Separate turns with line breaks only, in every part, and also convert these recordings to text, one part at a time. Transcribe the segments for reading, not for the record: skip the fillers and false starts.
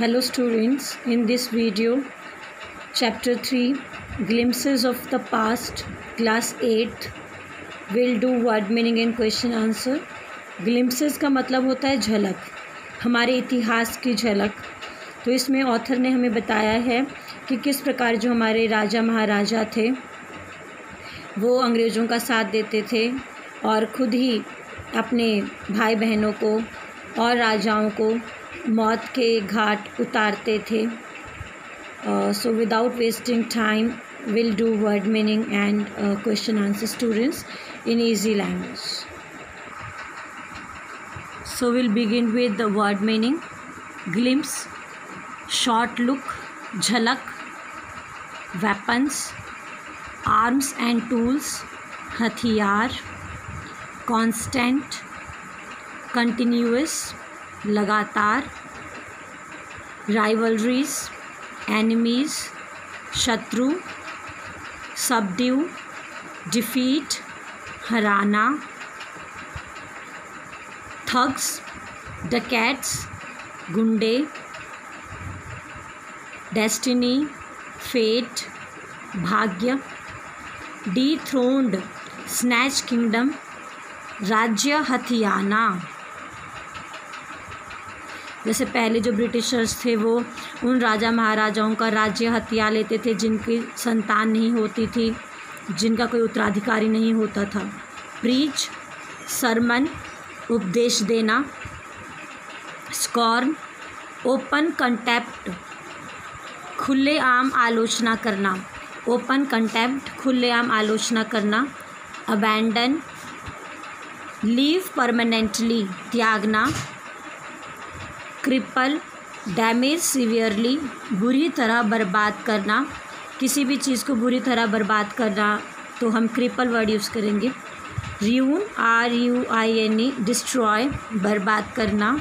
Hello students, in this video, chapter 3, Glimpses of the Past, class 8, will do word meaning and question answer. Glimpses का मतलब होता है झलक, हमारे इतिहास की झलक। तो इसमें ऑथर ने हमें बताया है कि किस प्रकार जो हमारे राजा महाराजा थे वो अंग्रेज़ों का साथ देते थे और ख़ुद ही अपने भाई बहनों को और राजाओं को मौत के घाट उतारते थे। So without wasting time will do word meaning and question answer students in easy language. So will begin with the word meaning. Glimpse, short look, झलक। वेपन्स, आर्म्स एंड टूल्स, हथियार। कांस्टेंट, कंटिन्यूअस, लगातार। Rivalries, enemies, शत्रु। Subdue, defeat, हराना। Thugs, dacoits, गुंडे। Destiny, fate, भाग्य। डीथ्रोन्ड, snatch kingdom, राज्य हथियाना। जैसे पहले जो ब्रिटिशर्स थे वो उन राजा महाराजाओं का राज्य हथिया लेते थे जिनकी संतान नहीं होती थी, जिनका कोई उत्तराधिकारी नहीं होता था। प्रीच, सरमन, उपदेश देना। स्कॉर्न, ओपन कंटेम्प्ट, खुलेआम आलोचना करना। ओपन कंटेम्प्ट, खुलेआम आलोचना करना। अबैंडन, लीव परमानेंटली, त्यागना। क्रिपल, डैमेज सिवियरली, बुरी तरह बर्बाद करना। किसी भी चीज़ को बुरी तरह बर्बाद करना तो हम क्रिपल वर्ड यूज़ करेंगे। र्यून, RUINE, डिस्ट्रॉय, बर्बाद करना।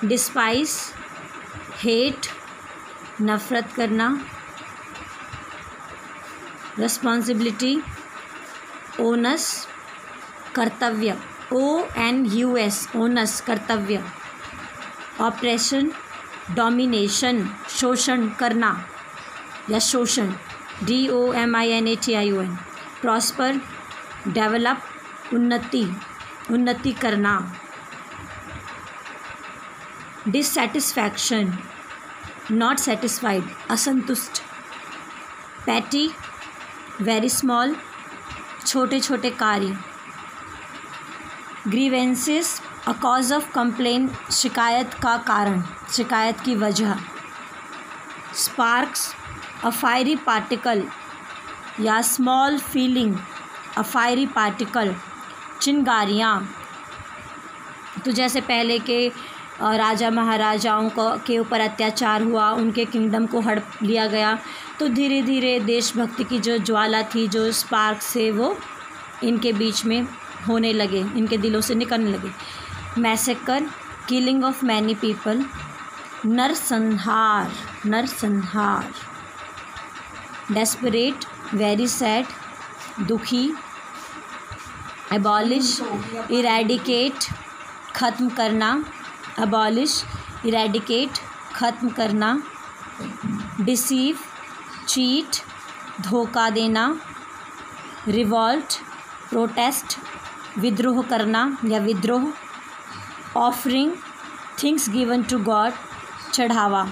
डिस्पाइस, हेट, नफ़रत करना। रिस्पॉन्सिबिलिटी, ओनस, कर्तव्य, ONUS, ओनस, कर्तव्य। ऑपरेशन, डोमिनेशन, शोषण करना या शोषण, DOMINATION। प्रॉस्पर, डेवलप, उन्नति करना। डिससेटिस्फैक्शन, नॉट सेटिस्फाइड, असंतुष्ट। पैटी, वेरी स्मॉल, छोटे छोटे कार्य। Grievances, a cause of complain, शिकायत का कारण, शिकायत की वजह। स्पार्क्स, अ फायरी पार्टिकल या स्मॉल फीलिंग, अ फायरी पार्टिकल, चिंगारियाँ। तो जैसे पहले के राजा महाराजाओं के ऊपर अत्याचार हुआ, उनके किंगडम को हड़प लिया गया, तो धीरे धीरे देशभक्ति की जो ज्वाला थी, जो स्पार्क से वो इनके बीच में होने लगे, इनके दिलों से निकलने लगे। Massacre, killing of many people. नरसंहार, नरसंहार। डेस्परेट, वेरी सैड, दुखी। एबॉलिश, इरेडिकेट, ख़त्म करना। एबॉलिश, इरेडिकेट, ख़त्म करना। डिसीव, चीट, धोखा देना। रिवॉल्ट, प्रोटेस्ट, विद्रोह करना या विद्रोह। Offering, things given to god, चढ़ावा।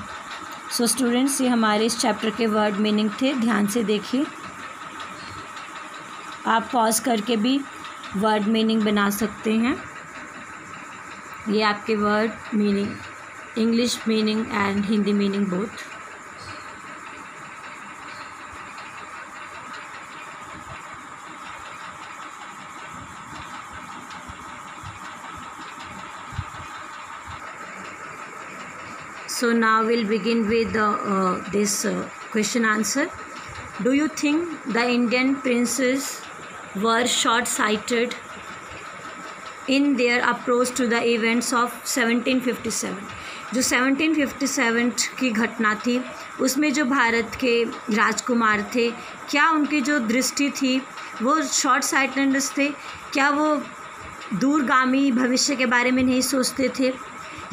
सो स्टूडेंट्स, ये हमारे इस चैप्टर के वर्ड मीनिंग थे, ध्यान से देखिए। आप पॉज करके भी वर्ड मीनिंग बना सकते हैं। ये आपके word meaning, English meaning and Hindi meaning both. So now we'll begin with this question answer. Do you think the Indian princes were short-sighted in their approach to the events of 1757? जो 1757 की घटना थी उसमें जो भारत के राजकुमार थे, क्या उनकी जो दृष्टि थी वो शॉर्ट साइटेडनेस थे? क्या वो दूरगामी भविष्य के बारे में नहीं सोचते थे?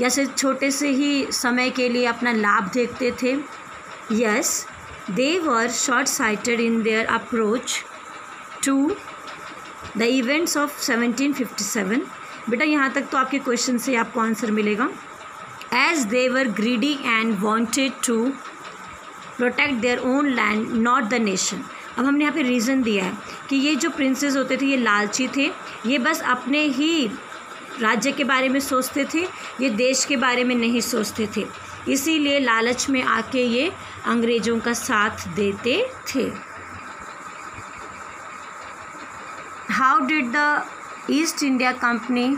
या सिर्फ छोटे से ही समय के लिए अपना लाभ देखते थे? Yes, they were short sighted in their approach to the events of 1757। बेटा यहाँ तक तो आपके क्वेश्चन से आपको आंसर मिलेगा। As they were greedy and wanted to protect their own land not the nation. अब हमने यहाँ पे रीज़न दिया है कि ये जो प्रिंसेस होते थे ये लालची थे, ये बस अपने ही राज्य के बारे में सोचते थे, ये देश के बारे में नहीं सोचते थे, इसीलिए लालच में आके ये अंग्रेज़ों का साथ देते थे। How did the east India company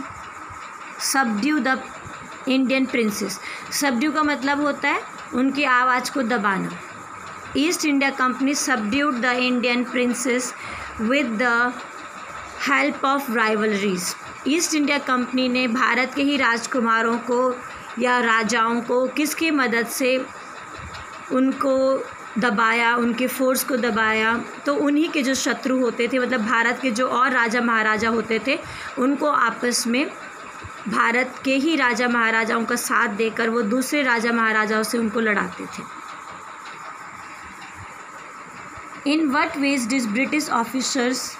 subdue the Indian princess? Subdue का मतलब होता है उनकी आवाज़ को दबाना। East India company subdued the Indian princess with the help of rivalries. East India company ने भारत के ही राजकुमारों को या राजाओं को किसकी मदद से उनको दबाया, उनके फोर्स को दबाया? तो उन्हीं के जो शत्रु होते थे, मतलब भारत के जो और राजा महाराजा होते थे, उनको आपस में भारत के ही राजा महाराजाओं का साथ देकर वो दूसरे राजा महाराजाओं से उनको लड़ाते थे। In what veg did British officers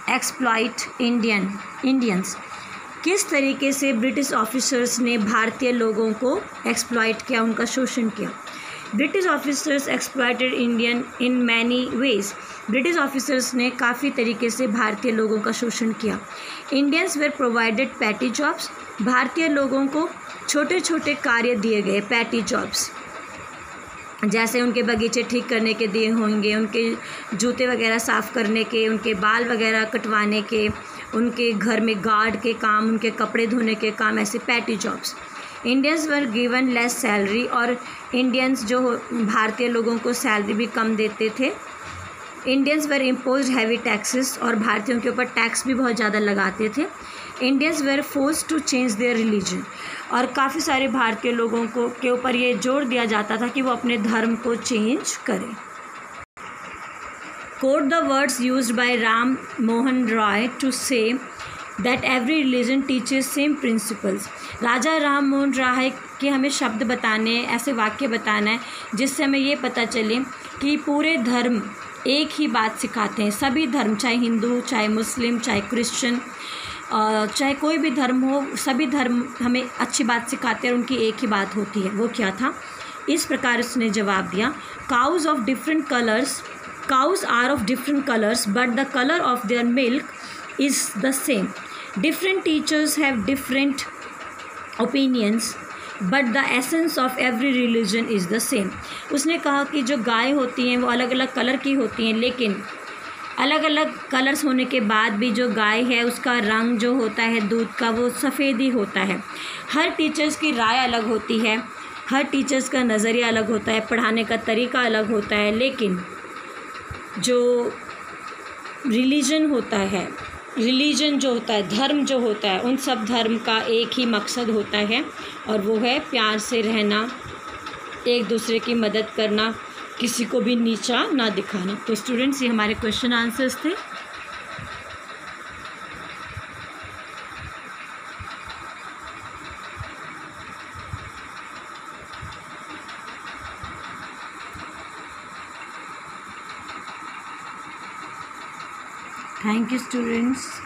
exploit Indians? किस तरीके से ब्रिटिश ऑफिसर्स ने भारतीय लोगों को एक्सप्लॉइट किया, उनका शोषण किया? British officers exploited Indian in many ways. British officers ने काफ़ी तरीके से भारतीय लोगों का शोषण किया। Indians were provided petty jobs. भारतीय लोगों को छोटे छोटे कार्य दिए गए, पैटी जॉब्स, जैसे उनके बगीचे ठीक करने के दिए होंगे, उनके जूते वगैरह साफ़ करने के, उनके बाल वगैरह कटवाने के, उनके घर में गार्ड के काम, उनके कपड़े धोने के काम, ऐसे petty jobs. Indians were given less salary, और इंडियंस जो भारतीय लोगों को सैलरी भी कम देते थे। Indians were impose heavy taxes, और भारतीयों के ऊपर टैक्स भी बहुत ज़्यादा लगाते थे। Indians were force to change their religion, और काफ़ी सारे भारतीय लोगों को के ऊपर ये जोर दिया जाता था कि वो अपने धर्म को चेंज करें। Quote the words used by Ram Mohan Roy to say that every religion teaches same principles. Raja Ram Mohan Roy के हमें शब्द बताने, ऐसे वाक्य बताना है जिससे हमें ये पता चले कि पूरे धर्म एक ही बात सिखाते हैं। सभी धर्म, चाहे हिंदू, चाहे मुस्लिम, चाहे क्रिश्चियन, चाहे कोई भी धर्म हो, सभी धर्म हमें अच्छी बात सिखाते हैं और उनकी एक ही बात होती है। वो क्या था? इस प्रकार उसने जवाब दिया, cows of different colours, cows are of different colours but the colour of their milk is the same. Different teachers have different opinions but the essence of every religion is the same. उसने कहा कि जो गाय होती हैं वो अलग अलग colour की होती हैं, लेकिन अलग अलग कलर्स होने के बाद भी जो गाय है उसका रंग जो होता है दूध का, वो सफ़ेद ही होता है। हर टीचर्स की राय अलग होती है, हर टीचर्स का नज़रिया अलग होता है, पढ़ाने का तरीका अलग होता है, लेकिन जो रिलीजन होता है, रिलीजन जो होता है, धर्म जो होता है, उन सब धर्म का एक ही मकसद होता है और वो है प्यार से रहना, एक दूसरे की मदद करना, किसी को भी नीचा ना दिखाना। तो स्टूडेंट्स, ये हमारे क्वेश्चन आंसर्स थे। Thank you students.